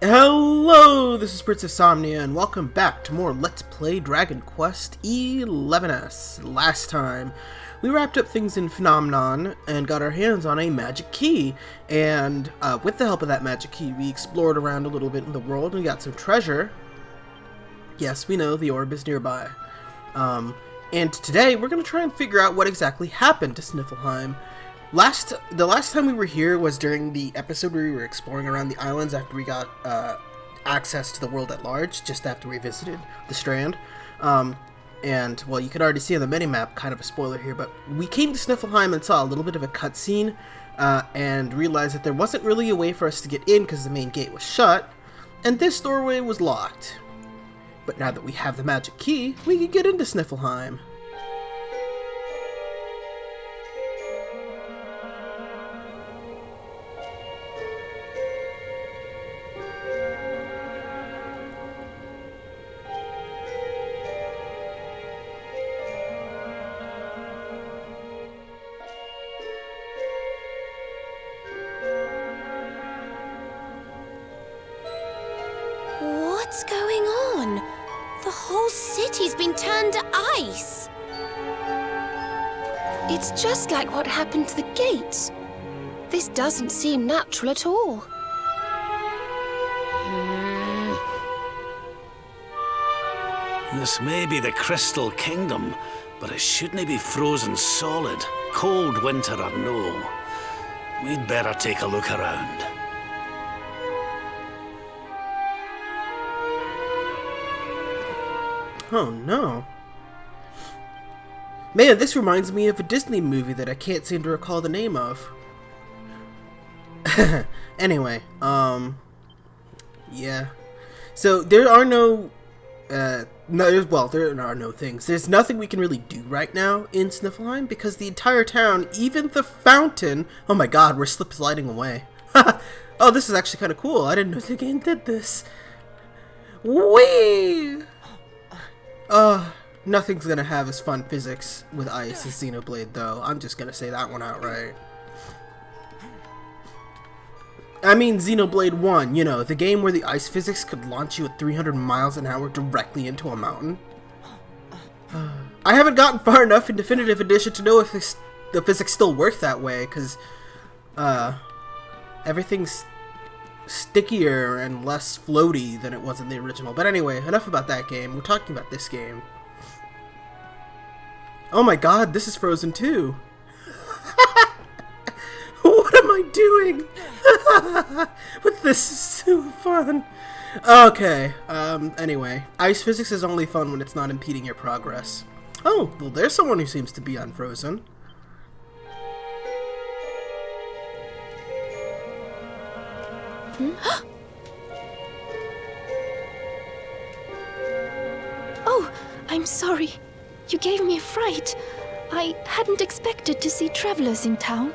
Hello, this is Princess Somnia, and welcome back to more Let's Play Dragon Quest XI's. Last time, we wrapped up things in Phenomenon and got our hands on a magic key, and with the help of that magic key, we explored around a little bit in the world and got some treasure. Yes, we know, the orb is nearby. And today, we're going to try and figure out what exactly happened to Sniflheim. The last time we were here was during the episode where we were exploring around the islands after we got access to the world at large, just after we visited the Strand. And, well, you can already see on the minimap, kind of a spoiler here, but we came to Sniflheim and saw a little bit of a cutscene, and realized that there wasn't really a way for us to get in because the main gate was shut, and this doorway was locked. But now that we have the magic key, we can get into Sniflheim. What's going on? The whole city's been turned to ice. It's just like what happened to the gates. This doesn't seem natural at all. This may be the Crystal Kingdom, but it shouldn't be frozen solid, cold winter or no. We'd better take a look around. Oh no. Man, this reminds me of a Disney movie that I can't seem to recall the name of. Anyway, yeah. So there are there are no things. There's nothing we can really do right now in Sniflheim because the entire town, even the fountain. Oh my god, we're slip sliding away. Oh, this is actually kind of cool. I didn't know the game did this. Whee! Nothing's gonna have as fun physics with ice as Xenoblade, though. I'm just gonna say that one outright. I mean Xenoblade 1, you know, the game where the ice physics could launch you at 300 miles an hour directly into a mountain. I haven't gotten far enough in Definitive Edition to know if the physics still work that way, because, everything's stickier and less floaty than it was in the original. But anyway, enough about that game. We're talking about this game. Oh my god, this is Frozen 2. What am I doing? But this is so fun. Okay, anyway. Ice physics is only fun when it's not impeding your progress. Oh, well there's someone who seems to be unfrozen. Oh, I'm sorry. You gave me a fright. I hadn't expected to see travelers in town.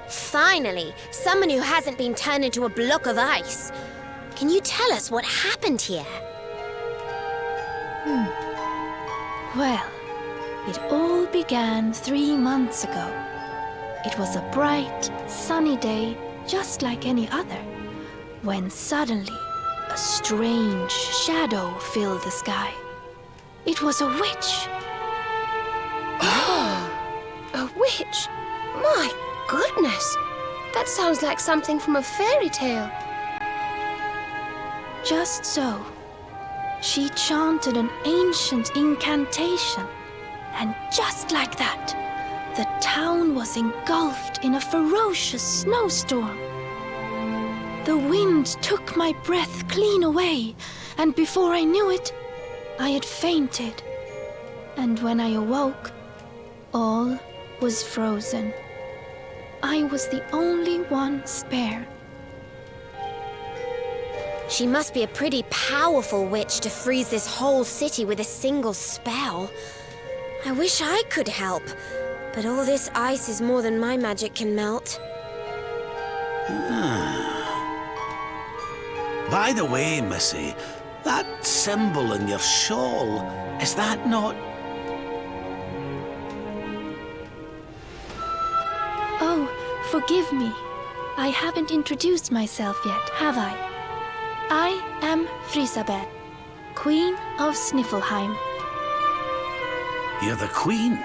Finally, someone who hasn't been turned into a block of ice. Can you tell us what happened here? Well, it all began 3 months ago. It was a bright, sunny day, just like any other, when suddenly a strange shadow filled the sky. It was a witch. A witch? My goodness! That sounds like something from a fairy tale. Just so. She chanted an ancient incantation, and just like that, the town was engulfed in a ferocious snowstorm. The wind took my breath clean away, and before I knew it, I had fainted. And when I awoke, all was frozen. I was the only one spared. She must be a pretty powerful witch to freeze this whole city with a single spell. I wish I could help, but all this ice is more than my magic can melt. By the way, Missy, that symbol in your shawl, is that not... Oh, forgive me. I haven't introduced myself yet, have I? I am Frisabel, Queen of Sniflheim. You're the queen?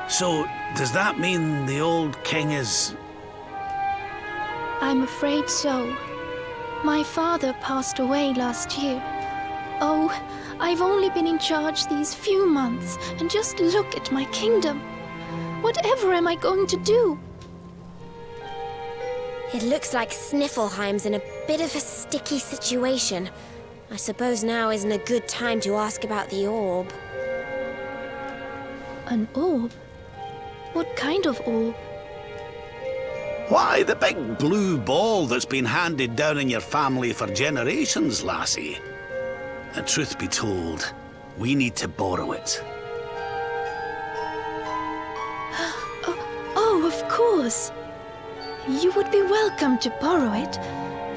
So, does that mean the old king is... I'm afraid so. My father passed away last year. Oh, I've only been in charge these few months, and just look at my kingdom. Whatever am I going to do? It looks like Sniflheim's in a bit of a sticky situation. I suppose now isn't a good time to ask about the orb. An orb? What kind of orb? Why, the big blue ball that's been handed down in your family for generations, lassie. The truth be told, we need to borrow it. Oh, of course. You would be welcome to borrow it,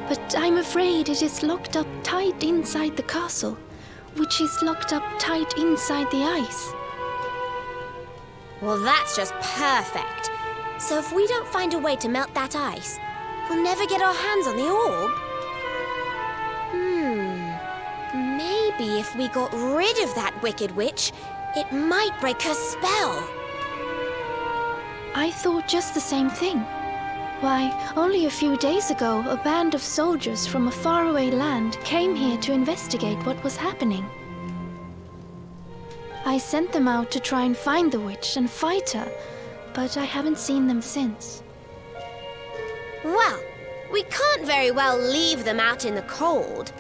but I'm afraid it is locked up tight inside the castle, which is locked up tight inside the ice. Well, that's just perfect. So if we don't find a way to melt that ice, we'll never get our hands on the orb. Maybe if we got rid of that wicked witch, it might break her spell. I thought just the same thing. Why, only a few days ago, a band of soldiers from a faraway land came here to investigate what was happening. I sent them out to try and find the witch and fight her, but I haven't seen them since. Well, we can't very well leave them out in the cold.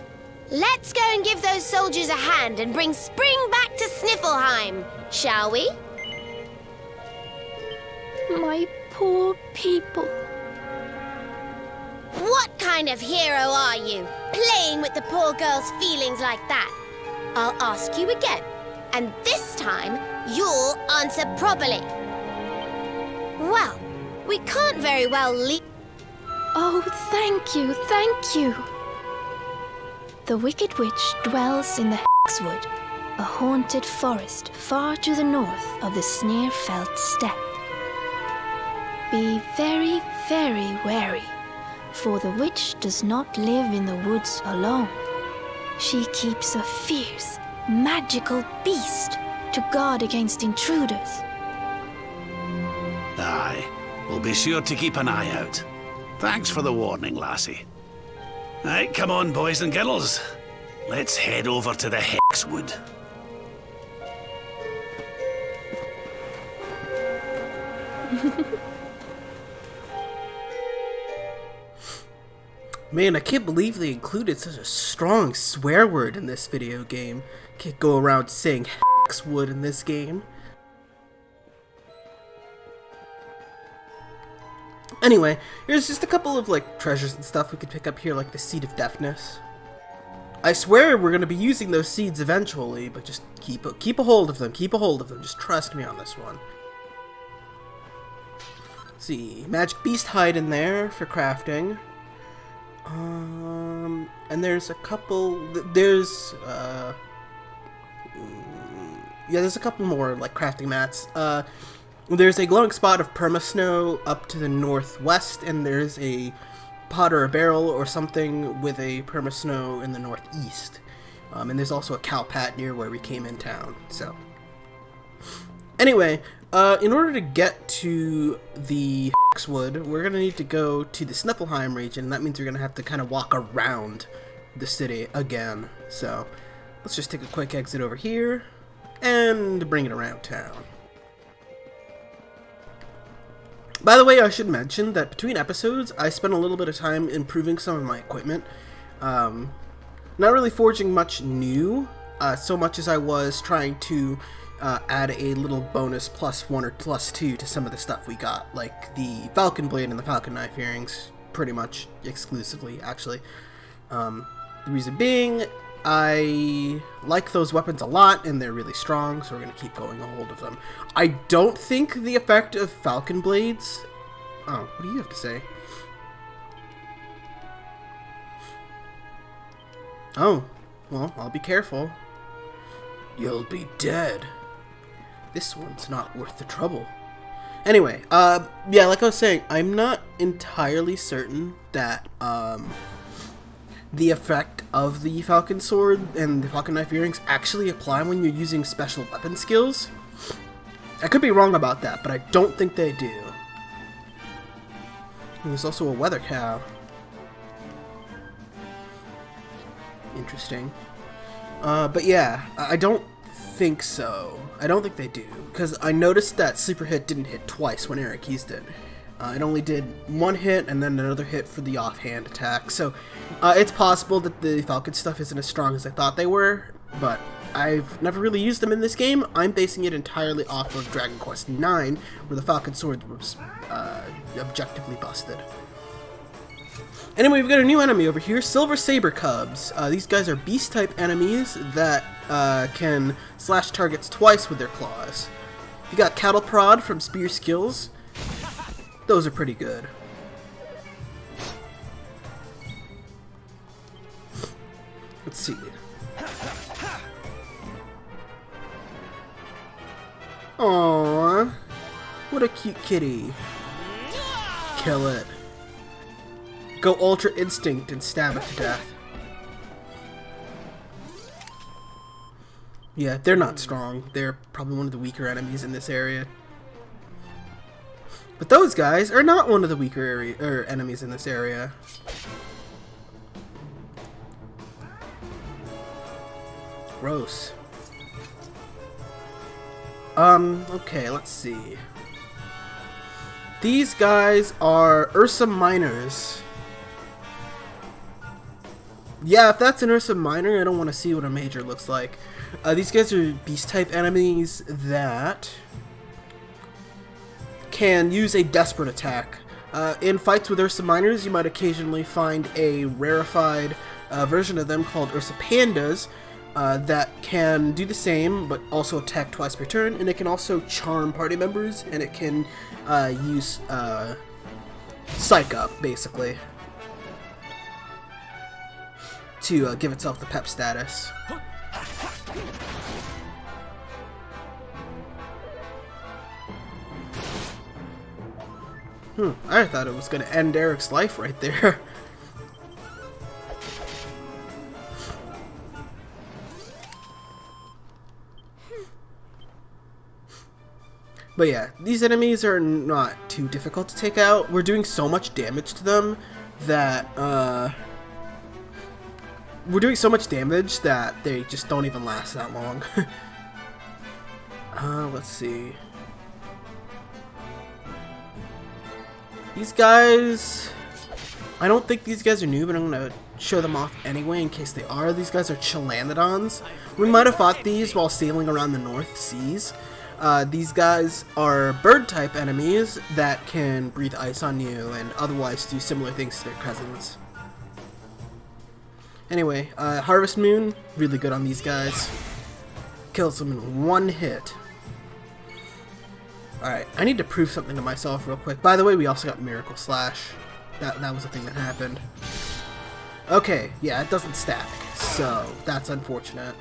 Let's go and give those soldiers a hand and bring spring back to Sniflheim, shall we? My poor people. What kind of hero are you, playing with the poor girl's feelings like that? I'll ask you again, and this time you'll answer properly. Well, we can't very well leave... Oh, thank you, thank you. The Wicked Witch dwells in the Hexwood, a haunted forest far to the north of the Sniflfelt steppe. Be very, very wary, for the witch does not live in the woods alone. She keeps a fierce, magical beast to guard against intruders. Aye, we'll be sure to keep an eye out. Thanks for the warning, lassie. Right, come on, boys and girls. Let's head over to the Hexwood. Man, I can't believe they included such a strong swear word in this video game. Can't go around saying Hexwood in this game. Anyway, here's just a couple of like treasures and stuff we could pick up here, like the Seed of Deafness. I swear we're gonna be using those seeds eventually, but just keep a hold of them. Keep a hold of them. Just trust me on this one. Let's see, magic beast hide in there for crafting. And there's a couple. There's a couple more like crafting mats. There's a glowing spot of permasnow up to the northwest, and there's a pot or a barrel or something with a permasnow in the northeast. And there's also a cow pat near where we came in town. So, anyway, in order to get to the Hexwood, we're gonna need to go to the Sniflheim region. That means we're gonna have to kind of walk around the city again. So, let's just take a quick exit over here and bring it around town. By the way, I should mention that between episodes, I spent a little bit of time improving some of my equipment. Not really forging much new, so much as I was trying to add a little bonus +1 or +2 to some of the stuff we got, like the Falcon Blade and the Falcon Knife earrings, pretty much exclusively, actually. The reason being, I like those weapons a lot, and they're really strong, so we're going to keep going a hold of them. I don't think the effect of Falcon Blades... Oh, what do you have to say? Oh, well, I'll be careful. You'll be dead. This one's not worth the trouble. Anyway, yeah, like I was saying, I'm not entirely certain that, the effect of the Falcon Sword and the Falcon Knife Earrings actually apply when you're using special weapon skills. I could be wrong about that, but I don't think they do. And there's also a weather cow. Interesting. But yeah, I don't think so. I don't think they do, because I noticed that Sleeper Hit didn't hit twice when Eric used it. It only did one hit and then another hit for the offhand attack. So it's possible that the Falcon stuff isn't as strong as I thought they were, but I've never really used them in this game. I'm basing it entirely off of Dragon Quest IX, where the Falcon Sword was objectively busted. Anyway, we've got a new enemy over here, Silver Saber Cubs. These guys are beast-type enemies that can slash targets twice with their claws. You got Cattle Prod from Spear Skills. Those are pretty good. Let's see. Aww, what a cute kitty. Kill it. Go Ultra Instinct and stab it to death. Yeah, they're not strong. They're probably one of the weaker enemies in this area. But those guys are not one of the weaker enemies in this area. Gross. Okay, let's see. These guys are Ursa Miners. Yeah, if that's an Ursa Miner, I don't want to see what a Major looks like. These guys are beast-type enemies that can use a desperate attack. In fights with Ursa Miners, you might occasionally find a rarefied version of them called Ursa Pandas that can do the same, but also attack twice per turn, and it can also charm party members, and it can use Psych Up, basically, to give itself the pep status. I thought it was going to end Eric's life right there. But yeah, these enemies are not too difficult to take out. We're doing so much damage to them that, they just don't even last that long. Let's see. These guys, I don't think these guys are new, but I'm going to show them off anyway in case they are. These guys are Chelanodons. We might have fought these while sailing around the North Seas. These guys are bird-type enemies that can breathe ice on you and otherwise do similar things to their cousins. Anyway, Harvest Moon, really good on these guys. Kills them in one hit. Alright, I need to prove something to myself real quick. By the way, we also got Miracle Slash. That was a thing that happened. Okay, yeah, it doesn't stack, so that's unfortunate.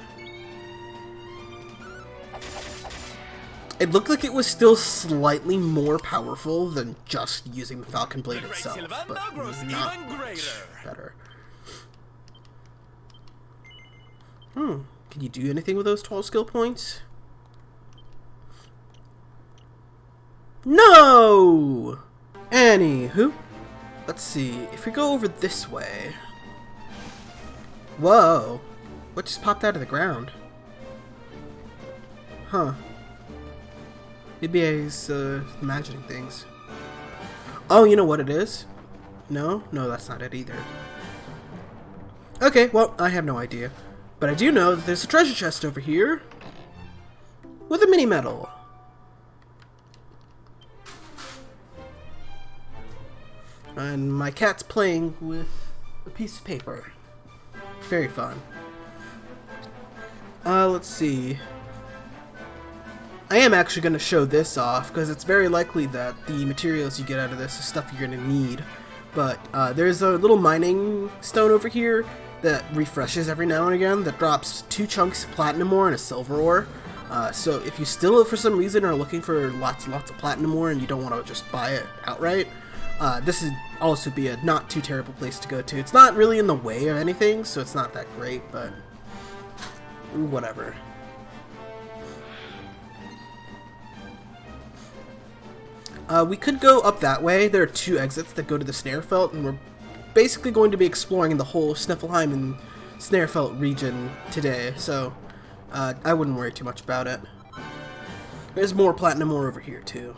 It looked like it was still slightly more powerful than just using the Falcon Blade itself, but not much better. Can you do anything with those 12 skill points? No! Anywho, let's see. If we go over this way... Whoa! What just popped out of the ground? Huh. Maybe I was imagining things. Oh, you know what it is? No? No, that's not it either. Okay, well, I have no idea. But I do know that there's a treasure chest over here with a mini medal. And my cat's playing with a piece of paper. Very fun. Let's see. I am actually going to show this off, because it's very likely that the materials you get out of this is stuff you're going to need. But there's a little mining stone over here that refreshes every now and again, that drops 2 chunks of platinum ore and a silver ore. So if you still, for some reason, are looking for lots and lots of platinum ore and you don't want to just buy it outright, this is also be a not too terrible place to go to. It's not really in the way of anything, so it's not that great, but whatever. We could go up that way. There are 2 exits that go to the Snarefelt, and we're basically going to be exploring the whole Sniflheim and Snarefelt region today, so I wouldn't worry too much about it. There's more platinum ore over here, too.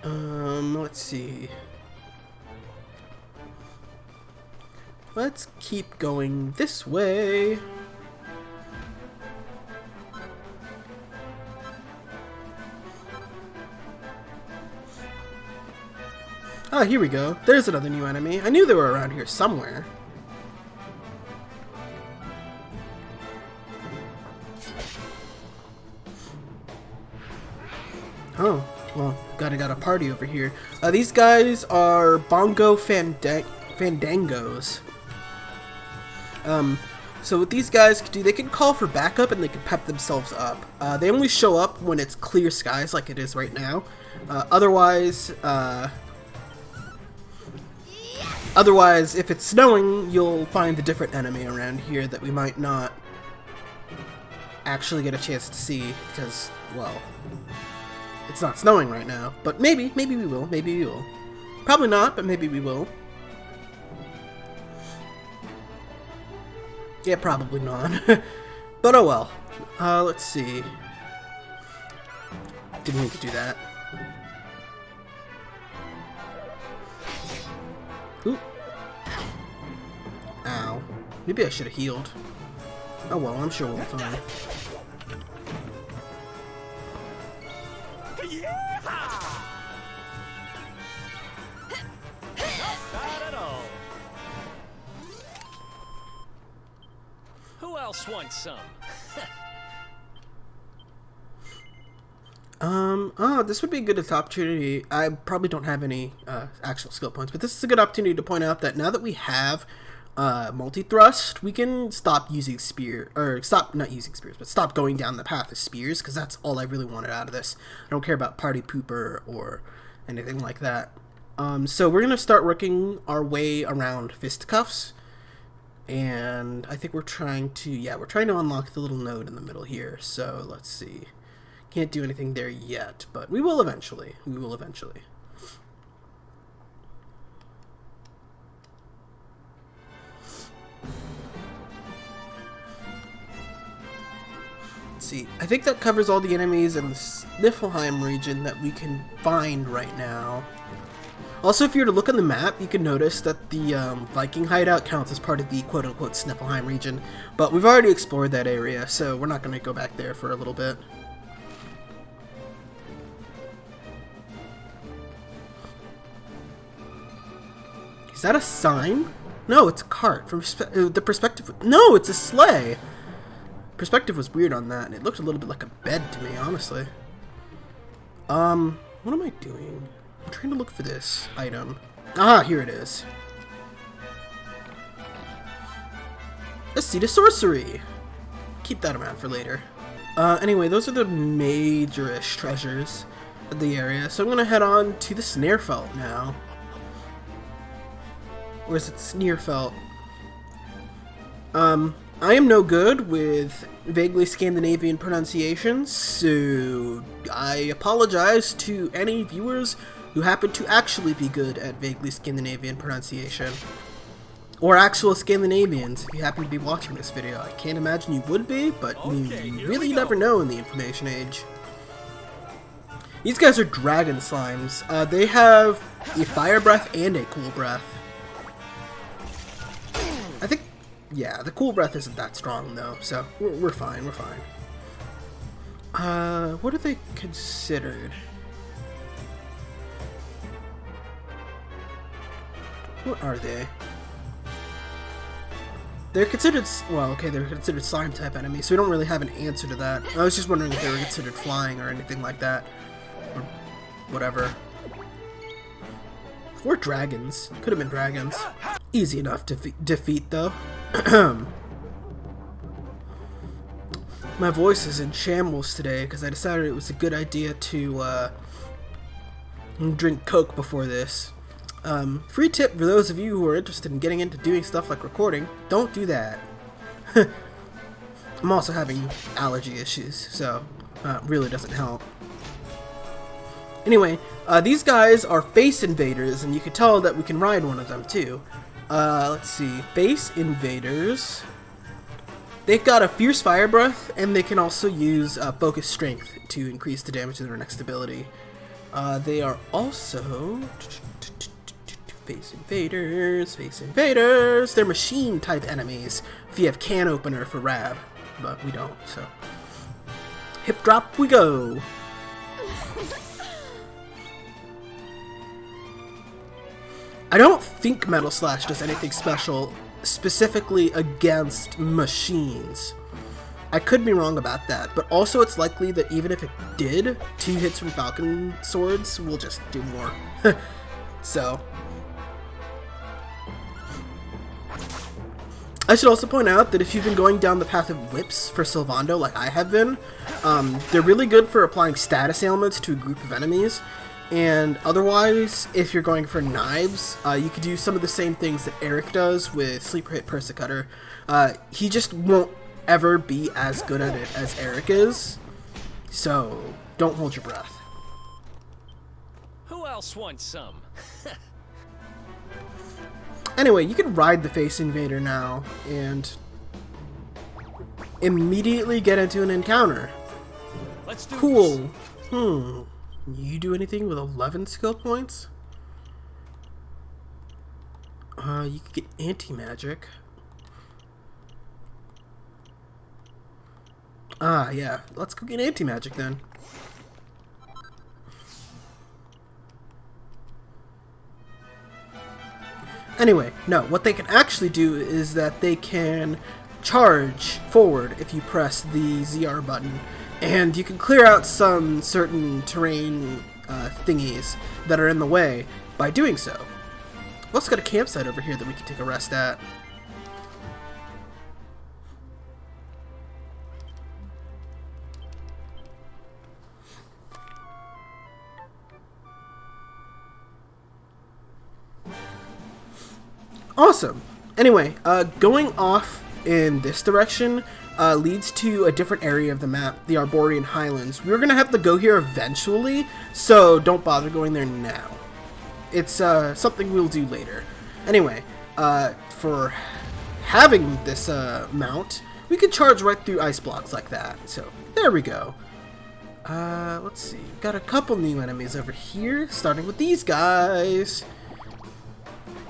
Let's see. Let's keep going this way. Oh, here we go. There's another new enemy. I knew they were around here somewhere. Oh, well, got a party over here. These guys are bongo fandangos. So what these guys can do, they can call for backup and they can pep themselves up. They only show up when it's clear skies like it is right now. Otherwise, if it's snowing, you'll find a different enemy around here that we might not actually get a chance to see because, well, it's not snowing right now. But maybe we will. Probably not, but maybe we will. Yeah, probably not. But oh well. Let's see. Didn't mean to do that. Ooh. Ow. Maybe I should have healed. Oh well, I'm sure we'll be fine. Who else wants some? This would be a good opportunity. I probably don't have any actual skill points, but this is a good opportunity to point out that now that we have multi-thrust, we can stop using not using spears, but stop going down the path of spears, because that's all I really wanted out of this. I don't care about party pooper or anything like that. So we're going to start working our way around fisticuffs, and I think we're trying to unlock the little node in the middle here, so let's see. Can't do anything there yet, but we will eventually. Let's see. I think that covers all the enemies in the Sniflheim region that we can find right now. Also, if you were to look on the map, you can notice that the Viking hideout counts as part of the quote-unquote Sniflheim region, but we've already explored that area, so we're not going to go back there for a little bit. Is that a sign? No, it's a cart. From the perspective... No, it's a sleigh! Perspective was weird on that, and it looked a little bit like a bed to me, honestly. What am I doing? I'm trying to look for this item. Ah, here it is. A seat of sorcery! Keep that around for later. Anyway, those are the major-ish treasures of the area, so I'm gonna head on to the Snarefelt now. Or is it Snarefelt? I am no good with vaguely Scandinavian pronunciations, so I apologize to any viewers who happen to actually be good at vaguely Scandinavian pronunciation. Or actual Scandinavians, if you happen to be watching this video. I can't imagine you would be, but you really never know in the information age. These guys are dragon slimes. They have a fire breath and a cool breath. I think, yeah, the cool breath isn't that strong though, so we're fine, what are they considered? What are they? They're considered, well, okay, they're considered slime type enemies, so we don't really have an answer to that. I was just wondering if they were considered flying or anything like that, or whatever. Or dragons. Could have been dragons. Easy enough to defeat, though. My voice is in shambles today because I decided it was a good idea to drink Coke before this. Free tip for those of you who are interested in getting into doing stuff like recording, don't do that. I'm also having allergy issues, so it really doesn't help. Anyway, these guys are face invaders, and you can tell that we can ride one of them too. Let's see, face invaders. They've got a fierce fire breath, and they can also use focus strength to increase the damage of their next ability. They are also face invaders, face invaders. They're machine type enemies if you have can opener for Rab, but we don't, so hip drop we go. I don't think Metal Slash does anything special specifically against machines. I could be wrong about that, but also it's likely that even if it did, 2 hits from Falcon Swords will just do more. So, I should also point out that if you've been going down the path of whips for Sylvando like I have been, they're really good for applying status ailments to a group of enemies. And otherwise, if you're going for knives, you could do some of the same things that Eric does with Sleeper Hit Persecutor. He just won't ever be as good at it as Eric is, so don't hold your breath. Who else wants some? Anyway, you can ride the face invader now and immediately get into an encounter. Let's do Cool. this. You do anything with 11 skill points? You could get anti-magic. Ah, yeah. Let's go get anti-magic then. Anyway, no, what they can actually do is that they can charge forward if you press the ZR button. And you can clear out some certain terrain thingies that are in the way by doing so. We've also got a campsite over here that we can take a rest at. Awesome. Anyway, going off in this direction leads to a different area of the map, the Arborean Highlands. We're going to have to go here eventually, so don't bother going there now. It's something we'll do later. Anyway, for having this mount, we can charge right through ice blocks like that. So, there we go. Let's see. Got a couple new enemies over here, starting with these guys.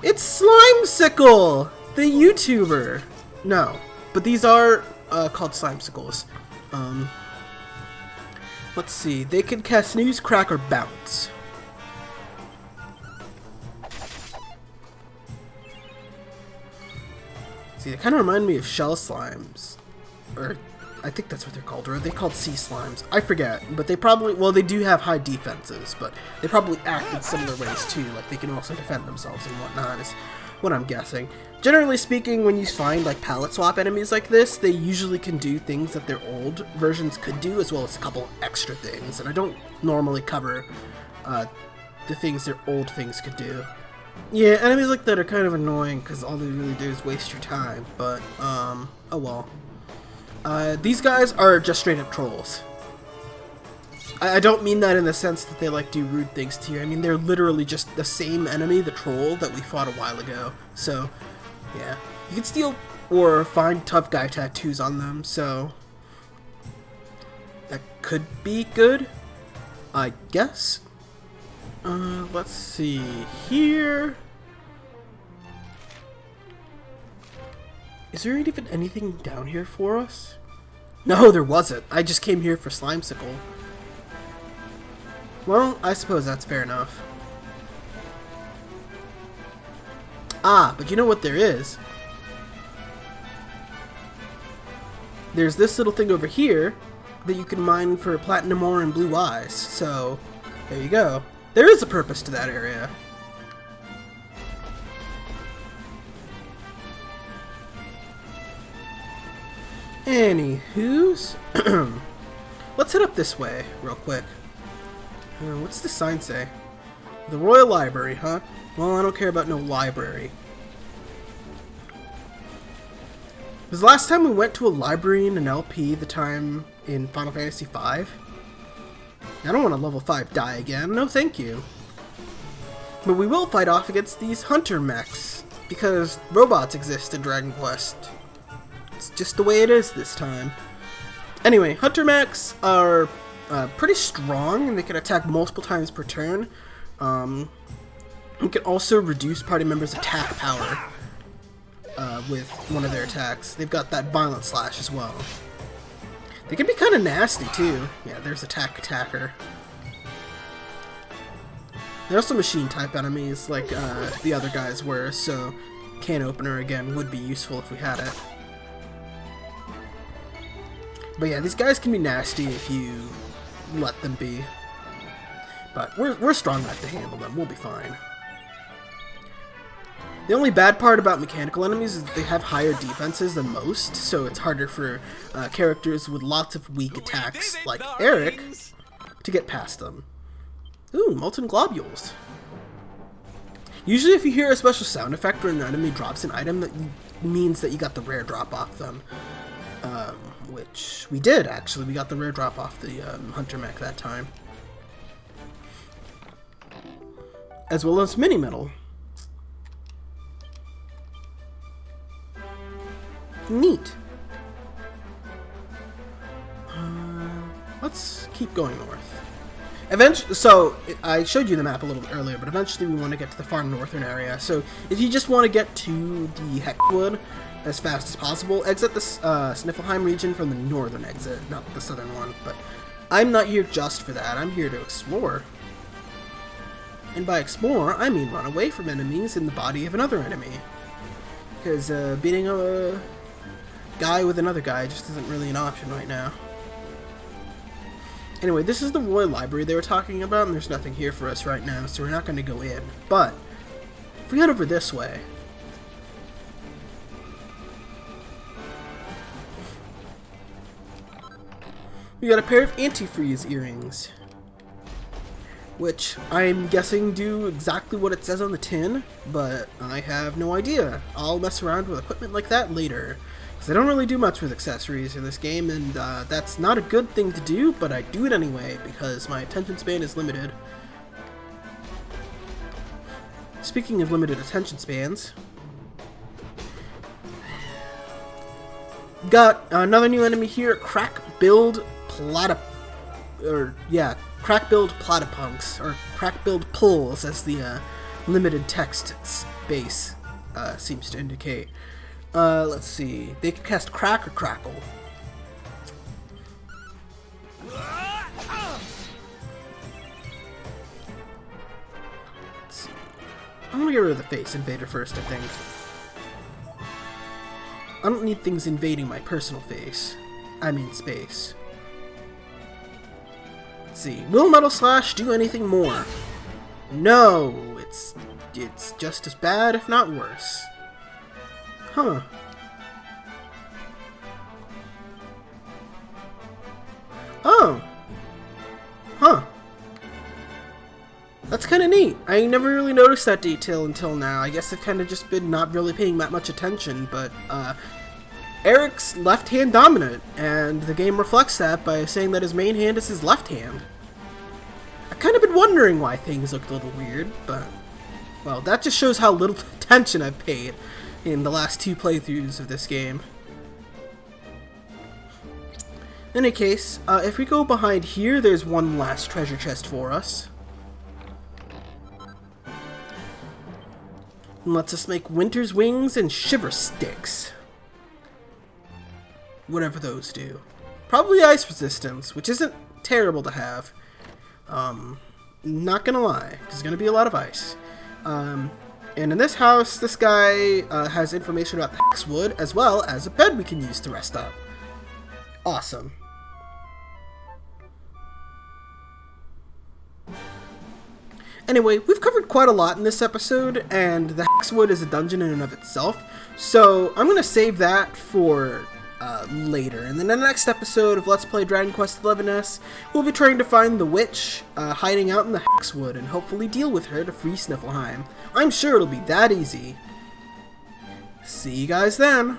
It's Slimesicle, the YouTuber. No, but these are called Slimesicles. Let's see. They can cast Snooze, Crack, or Bounce. See, they kind of remind me of Shell Slimes. Or, I think that's what they're called. Or are they called Sea Slimes? I forget. But they probably, well, they do have high defenses, but they probably act in similar ways too. Like, they can also defend themselves and whatnot, is what I'm guessing. Generally speaking, when you find, like, palette swap enemies like this, they usually can do things that their old versions could do, as well as a couple extra things. And I don't normally cover the things their old things could do. Yeah, enemies like that are kind of annoying, because all they really do is waste your time, but, oh well. These guys are just straight up trolls. I don't mean that in the sense that they, like, do rude things to you. I mean, they're literally just the same enemy, the troll, that we fought a while ago. So, yeah. You can steal or find tough guy tattoos on them, so that could be good, I guess. Let's see here. Is there even anything down here for us? No, there wasn't. I just came here for Slimesicle. Well, I suppose that's fair enough. Ah, but you know what there is? There's this little thing over here that you can mine for platinum ore and blue eyes. So, there you go. There is a purpose to that area. Anywho's, let's head up this way real quick. What's the sign say? The Royal Library, huh? Well, I don't care about no library. Was the last time we went to a library in an LP the time in Final Fantasy V? I don't want to level 5 die again, no thank you. But we will fight off against these hunter mechs, because robots exist in Dragon Quest. It's just the way it is this time. Anyway, hunter mechs are pretty strong, and they can attack multiple times per turn. You can also reduce party members' attack power with one of their attacks. They've got that violent slash as well. They can be kind of nasty too. Yeah, there's attacker. They're also machine type enemies like the other guys were, so can opener again would be useful if we had it. But yeah, these guys can be nasty if you let them be. But we're strong enough to handle them. We'll be fine. The only bad part about mechanical enemies is that they have higher defenses than most, so it's harder for characters with lots of weak attacks, like Eric, to get past them. Ooh, molten globules. Usually if you hear a special sound effect when an enemy drops an item, that means that you got the rare drop off them. Which we did, actually. We got the rare drop off the hunter mech that time. As well as mini metal. Neat. Let's keep going north. Eventually, so I showed you the map a little bit earlier, but eventually we want to get to the far northern area. So if you just want to get to the Hexwood as fast as possible, exit the Sniflheim region from the northern exit, not the southern one. But I'm not here just for that. I'm here to explore. And by explore, I mean run away from enemies in the body of another enemy. Because beating a guy with another guy just isn't really an option right now. Anyway, this is the Royal Library they were talking about, and there's nothing here for us right now, so we're not going to go in. But if we head over this way, we got a pair of antifreeze earrings, which I'm guessing do exactly what it says on the tin, but I have no idea. I'll mess around with equipment like that later, because I don't really do much with accessories in this game, and that's not a good thing to do, but I do it anyway, because my attention span is limited. Speaking of limited attention spans, got another new enemy here, Crack-Build Platypunks, or Crack-Build Pulls, as the limited text space seems to indicate. Let's see. They can cast Crack or Crackle. Let's see. I'm gonna get rid of the face invader first, I think. I don't need things invading my personal face. I mean space. Let's see. Will Metal Slash do anything more? No! It's just as bad, if not worse. Huh. Oh. Huh. That's kind of neat. I never really noticed that detail until now. I guess I've kind of just been not really paying that much attention, but Eric's left hand dominant, and the game reflects that by saying that his main hand is his left hand. I've kind of been wondering why things looked a little weird, but well, that just shows how little attention I've paid in the last 2 playthroughs of this game. In any case, if we go behind here, there's one last treasure chest for us. And lets us make Winter's Wings and Shiver Sticks. Whatever those do. Probably ice resistance, which isn't terrible to have. Not gonna lie, there's gonna be a lot of ice. And in this house, this guy has information about the Hexwood, as well as a bed we can use to rest up. Awesome. Anyway, we've covered quite a lot in this episode, and the Hexwood is a dungeon in and of itself, so I'm going to save that for later. And then in the next episode of Let's Play Dragon Quest XI's, we'll be trying to find the witch hiding out in the Hexwood and hopefully deal with her to free Sniflheim. I'm sure it'll be that easy. See you guys then!